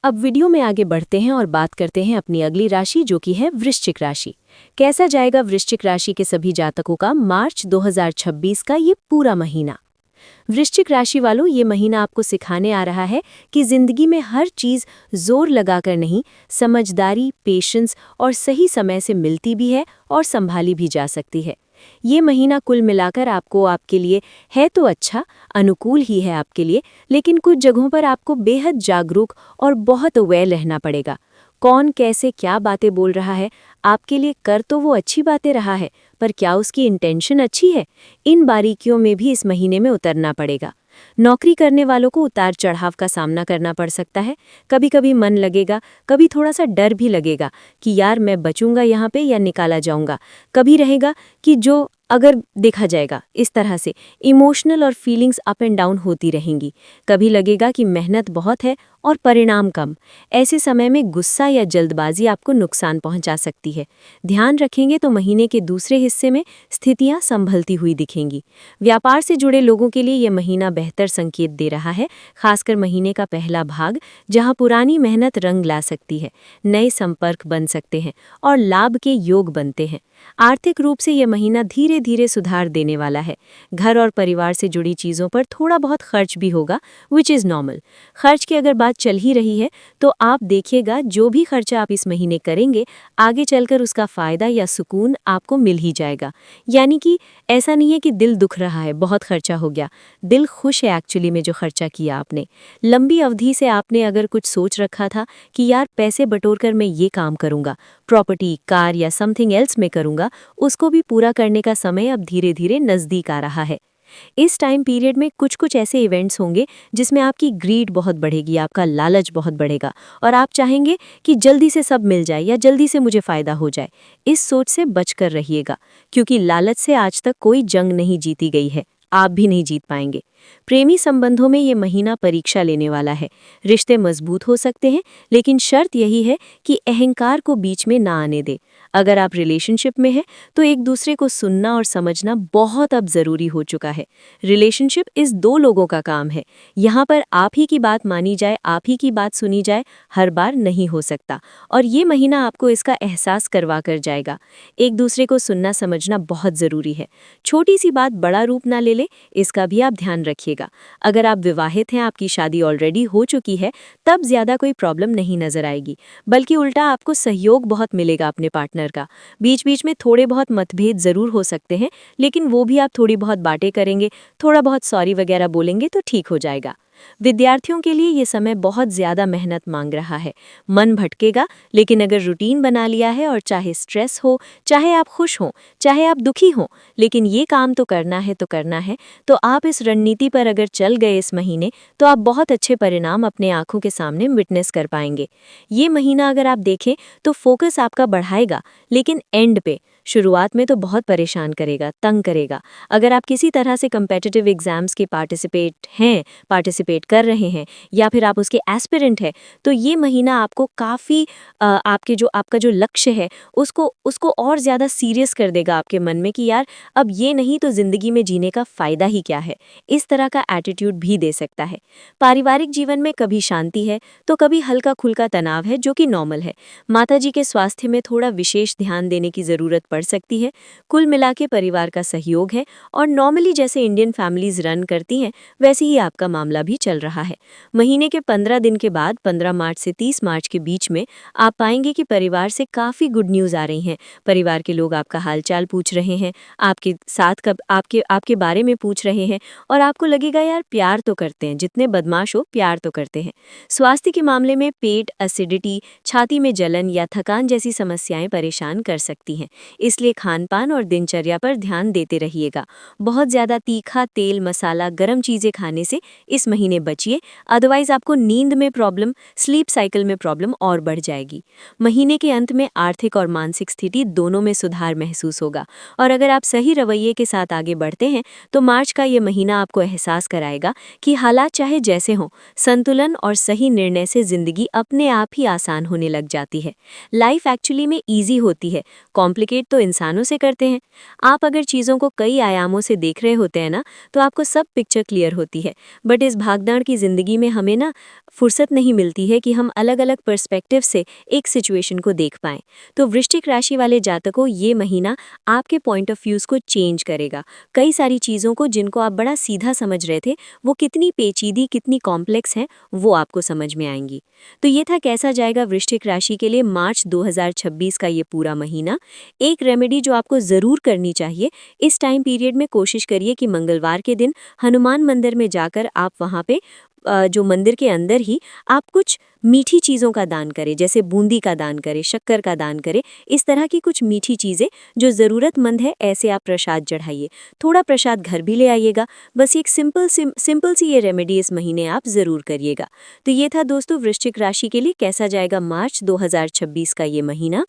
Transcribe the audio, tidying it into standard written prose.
अब वीडियो में आगे बढ़ते हैं और बात करते हैं अपनी अगली राशि जो कि है वृश्चिक राशि। कैसा जाएगा वृश्चिक राशि के सभी जातकों का मार्च 2026 का ये पूरा महीना। वृश्चिक राशि वालों, ये महीना आपको सिखाने आ रहा है कि जिंदगी में हर चीज जोर लगाकर नहीं, समझदारी, पेशेंस और सही समय से मिलती भी है और संभाली भी जा सकती है। ये महीना कुल मिलाकर आपको आपके लिए है तो अच्छा, अनुकूल ही है आपके लिए, लेकिन कुछ जगहों पर आपको बेहद जागरूक और बहुत अवेयर रहना पड़ेगा। कौन कैसे क्या बातें बोल रहा है, आपके लिए कर तो वो अच्छी बातें रहा है, पर क्या उसकी इंटेंशन अच्छी है? इन बारीकियों में भी इस महीने में उतरना पड़ेगा। नौकरी करने वालों को उतार चढ़ाव का सामना करना पड़ सकता है। कभी कभी मन लगेगा, कभी थोड़ा सा डर भी लगेगा कि यार मैं बचूंगा यहाँ पे या निकाला जाऊंगा। कभी रहेगा कि जो अगर देखा जाएगा इस तरह से इमोशनल और फीलिंग्स अप एंड डाउन होती रहेंगी। कभी लगेगा कि मेहनत बहुत है और परिणाम कम। ऐसे समय में गुस्सा या जल्दबाजी आपको नुकसान पहुंचा सकती है। ध्यान रखेंगे तो महीने के दूसरे हिस्से में स्थितियां संभलती हुई दिखेंगी। व्यापार से जुड़े लोगों के लिए यह महीना बेहतर संकेत दे रहा है, खासकर महीने का पहला भाग, जहां पुरानी मेहनत रंग ला सकती है, नए संपर्क बन सकते हैं और लाभ के योग बनते हैं। आर्थिक रूप से यह महीना धीरे धीरे सुधार देने वाला है। घर और परिवार से जुड़ी चीज़ों पर थोड़ा बहुत खर्च भी होगा, विच इज़ नॉर्मल। खर्च की अगर बात चल ही रही है तो आप देखिएगा जो भी खर्चा आप इस महीने करेंगे, आगे चलकर उसका फ़ायदा या सुकून आपको मिल ही जाएगा। यानी कि ऐसा नहीं है कि दिल दुख रहा है, बहुत खर्चा हो गया। दिल खुश है एक्चुअली में जो खर्चा किया आपने। लंबी अवधि से आपने अगर कुछ सोच रखा था कि यार पैसे बटोर कर मैं ये काम करूँगा, प्रॉपर्टी, कार या समथिंग एल्स में करूँगा, उसको भी पूरा करने का समय अब धीरे धीरे नज़दीक आ रहा है। इस टाइम पीरियड में कुछ कुछ ऐसे इवेंट्स होंगे जिसमें आपकी ग्रीड बहुत बढ़ेगी, आपका लालच बहुत बढ़ेगा और आप चाहेंगे कि जल्दी से सब मिल जाए या जल्दी से मुझे फ़ायदा हो जाए। इस सोच से बचकर रहिएगा, क्योंकि लालच से आज तक कोई जंग नहीं जीती गई है, आप भी नहीं जीत पाएंगे। प्रेमी संबंधों में ये महीना परीक्षा लेने वाला है। रिश्ते मजबूत हो सकते हैं, लेकिन शर्त यही है कि अहंकार को बीच में ना आने दे। अगर आप रिलेशनशिप में हैं तो एक दूसरे को सुनना और समझना बहुत अब ज़रूरी हो चुका है। रिलेशनशिप इस दो लोगों का काम है। यहाँ पर आप ही की बात मानी जाए, आप ही की बात सुनी जाए, हर बार नहीं हो सकता, और ये महीना आपको इसका एहसास करवा कर जाएगा। एक दूसरे को सुनना समझना बहुत ज़रूरी है। छोटी सी बात बड़ा रूप ना ले ले, इसका भी आप ध्यान रखिएगा। अगर आप विवाहित हैं, आपकी शादी ऑलरेडी हो चुकी है, तब ज़्यादा कोई प्रॉब्लम नहीं नज़र आएगी, बल्कि उल्टा आपको सहयोग बहुत मिलेगा अपने पार्टनर का। बीच बीच में थोड़े बहुत मतभेद ज़रूर हो सकते हैं, लेकिन वो भी आप थोड़ी बहुत बातें करेंगे, थोड़ा बहुत सॉरी वगैरह बोलेंगे तो ठीक हो जाएगा। विद्यार्थियों के लिए ये समय बहुत ज़्यादा मेहनत मांग रहा है। मन भटकेगा, लेकिन अगर रूटीन बना लिया है और चाहे स्ट्रेस हो, चाहे आप खुश हों, चाहे आप दुखी हों, लेकिन ये काम तो करना है तो करना है, तो आप इस रणनीति पर अगर चल गए इस महीने, तो आप बहुत अच्छे परिणाम अपने आंखों के सामने विटनेस कर पाएंगे। ये महीना अगर आप देखें तो फोकस आपका बढ़ाएगा, लेकिन एंड पे, शुरुआत में तो बहुत परेशान करेगा, तंग करेगा। अगर आप किसी तरह से कम्पिटिटिव एग्जाम्स के पार्टिसिपेट कर रहे हैं या फिर आप उसके एस्पिरेंट हैं, तो ये महीना आपको काफ़ी आपका जो लक्ष्य है उसको और ज़्यादा सीरियस कर देगा आपके मन में कि यार अब ये नहीं तो ज़िंदगी में जीने का फ़ायदा ही क्या है। इस तरह का एटीट्यूड भी दे सकता है। पारिवारिक जीवन में कभी शांति है तो कभी हल्का खुल्का तनाव है, जो कि नॉर्मल है। माताजी के स्वास्थ्य में थोड़ा विशेष ध्यान देने की ज़रूरत पड़ सकती है। कुल मिला के परिवार का सहयोग है और नॉर्मली जैसे इंडियन फैमिलीज रन करती हैं, वैसे ही आपका मामला भी चल रहा है। महीने के 15 दिन के बाद 15 मार्च से 30 मार्च के बीच में आप पाएंगे कि परिवार से काफ़ी गुड न्यूज़ आ रही हैं। परिवार के लोग आपका हालचाल पूछ रहे हैं, आपके साथ कब आपके बारे में पूछ रहे हैं, और आपको लगेगा यार प्यार तो करते हैं, जितने बदमाश हो प्यार तो करते हैं। स्वास्थ्य के मामले में पेट, एसिडिटी, छाती में जलन या थकान जैसी समस्याएं परेशान कर सकती हैं। इसलिए खान-पान और दिनचर्या पर ध्यान देते रहिएगा। बहुत ज़्यादा तीखा, तेल, मसाला, गर्म चीज़ें खाने से इस महीने बचिए, अदरवाइज आपको नींद में प्रॉब्लम, स्लीप साइकिल में प्रॉब्लम और बढ़ जाएगी। महीने के अंत में आर्थिक और मानसिक स्थिति दोनों में सुधार महसूस होगा, और अगर आप सही रवैये के साथ आगे बढ़ते हैं तो मार्च का ये महीना आपको एहसास कराएगा कि हालात चाहे जैसे हों, संतुलन और सही निर्णय से ज़िंदगी अपने आप ही आसान होने लग जाती है। लाइफ एक्चुअली में ईजी होती है, कॉम्प्लिकेट तो इंसानों से करते हैं। आप अगर चीज़ों को कई आयामों से देख रहे होते हैं ना, तो आपको सब पिक्चर क्लियर होती है। बट इस भागदौड़ की ज़िंदगी में हमें ना फुर्सत नहीं मिलती है कि हम अलग अलग पर्सपेक्टिव से एक सिचुएशन को देख पाएं। तो वृश्चिक राशि वाले जातकों, ये महीना आपके पॉइंट ऑफ व्यूज़ को चेंज करेगा। कई सारी चीज़ों को जिनको आप बड़ा सीधा समझ रहे थे, वो कितनी पेचीदी, कितनी कॉम्प्लेक्स हैं, वो आपको समझ में आएंगी। तो ये था कैसा जाएगा वृश्चिक राशि के लिए मार्च 2026 का ये पूरा महीना। एक रेमेडी जो आपको ज़रूर करनी चाहिए, इस टाइम पीरियड में कोशिश करिए कि मंगलवार के दिन हनुमान मंदिर में जाकर आप वहाँ पे जो मंदिर के अंदर ही आप कुछ मीठी चीज़ों का दान करें, जैसे बूंदी का दान करें, शक्कर का दान करें। इस तरह की कुछ मीठी चीज़ें जो ज़रूरतमंद है, ऐसे आप प्रसाद चढ़ाइए। थोड़ा प्रसाद घर भी ले आइएगा। बस एक सिंपल सी ये रेमेडी इस महीने आप ज़रूर करिएगा। तो ये था दोस्तों वृश्चिक राशि के लिए कैसा जाएगा मार्च 2026 का ये महीना।